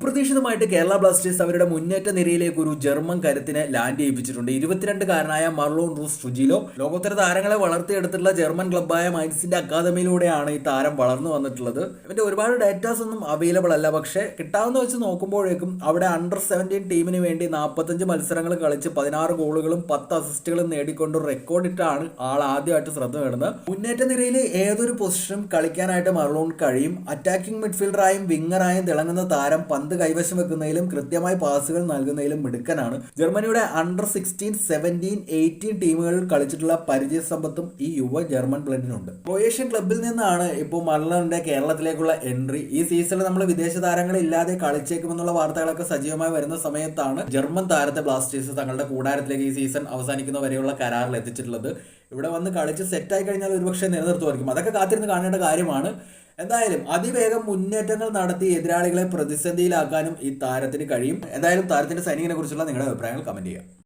അപ്രതീക്ഷിതമായിട്ട് കേരള ബ്ലാസ്റ്റേഴ്സ് അവരുടെ മുന്നേറ്റ നിരയിലേക്ക് ഒരു ജർമ്മൻ കരുത്തിനെ ലാൻഡ് ചെയ്യിപ്പിച്ചിട്ടുണ്ട്. 22-കാരനായ മർലോൺ റൂസ് ട്രുജിലോ ലോകോത്തര താരങ്ങളെ വളർത്തിയെടുത്തിട്ടുള്ള ജർമ്മൻ ക്ലബ്ബായ മൈൻസിന്റെ അക്കാദമിയിലൂടെയാണ് ഈ താരം വളർന്നു വന്നിട്ടുള്ളത്. ഇവന്റെ ഒരുപാട് ഡേറ്റാസ് ഒന്നും അവൈലബിൾ അല്ല, പക്ഷേ കിട്ടാവുന്ന വെച്ച് നോക്കുമ്പോഴേക്കും അവിടെ അണ്ടർ-17 ടീമിന് വേണ്ടി 45 മത്സരങ്ങൾ കളിച്ച് 16 ഗോളുകളും 10 അസിസ്റ്റുകളും നേടിക്കൊണ്ട് റെക്കോർഡിട്ടാണ് ആൾ ആദ്യമായിട്ട് ശ്രദ്ധ നേടുന്നത്. മുന്നേറ്റ നിരയിൽ ഏതൊരു പൊസിഷനും കളിക്കാനായിട്ട് മർലോൺ കഴിയും. അറ്റാക്കിംഗ് മിഡ്ഫീൽഡറായും വിങ്ങറായും തിളങ്ങുന്ന താരം പന്ത് കൈവശം വെക്കുന്നതിലും കൃത്യമായി പാസുകൾ നൽകുന്നതിലും മിടുക്കനാണ്. ജർമ്മനിയുടെ അണ്ടർ-16, 17, 18 ടീമുകളിൽ കളിച്ചിട്ടുള്ള പരിചയ സമ്പത്തും ഈ യുവ ജർമ്മൻ ബ്ലഡിനുണ്ട്. ക്രൊയേഷ്യൻ ക്ലബിൽ നിന്നാണ് ഇപ്പോൾ മർലോണിന്റെ കേരളത്തിലേക്കുള്ള എൻട്രി. ഈ സീസണിൽ നമ്മൾ വിദേശ താരങ്ങളില്ലാതെ കളിച്ചേക്കുമെന്നുള്ള വാർത്തകളൊക്കെ സജീവമായി വരുന്ന സമയത്താണ് ജർമ്മൻ താരത്തെ ബ്ലാസ്റ്റേഴ്സ് തങ്ങളുടെ കൂടാരത്തിലേക്ക് ഈ സീസൺ അവസാനിക്കുന്ന വരെയുള്ള കരാറിൽ എത്തിച്ചിട്ടുള്ളത്. ഇവിടെ വന്ന് കളിച്ച് സെറ്റായി കഴിഞ്ഞാൽ ഒരുപക്ഷെ നിലനിർത്തുമായിരിക്കും. അതൊക്കെ കാത്തിരുന്ന് കാണേണ്ട കാര്യമാണ്. എന്തായാലും അതിവേഗം മുന്നേറ്റങ്ങൾ നടത്തി എതിരാളികളെ പ്രതിസന്ധിയിലാക്കാനും ഈ താരത്തിന് കഴിയും. എന്തായാലും താരത്തിന്റെ സൈനിങ്ങിനെ കുറിച്ചുള്ള നിങ്ങളുടെ അഭിപ്രായങ്ങൾ കമന്റ് ചെയ്യുക.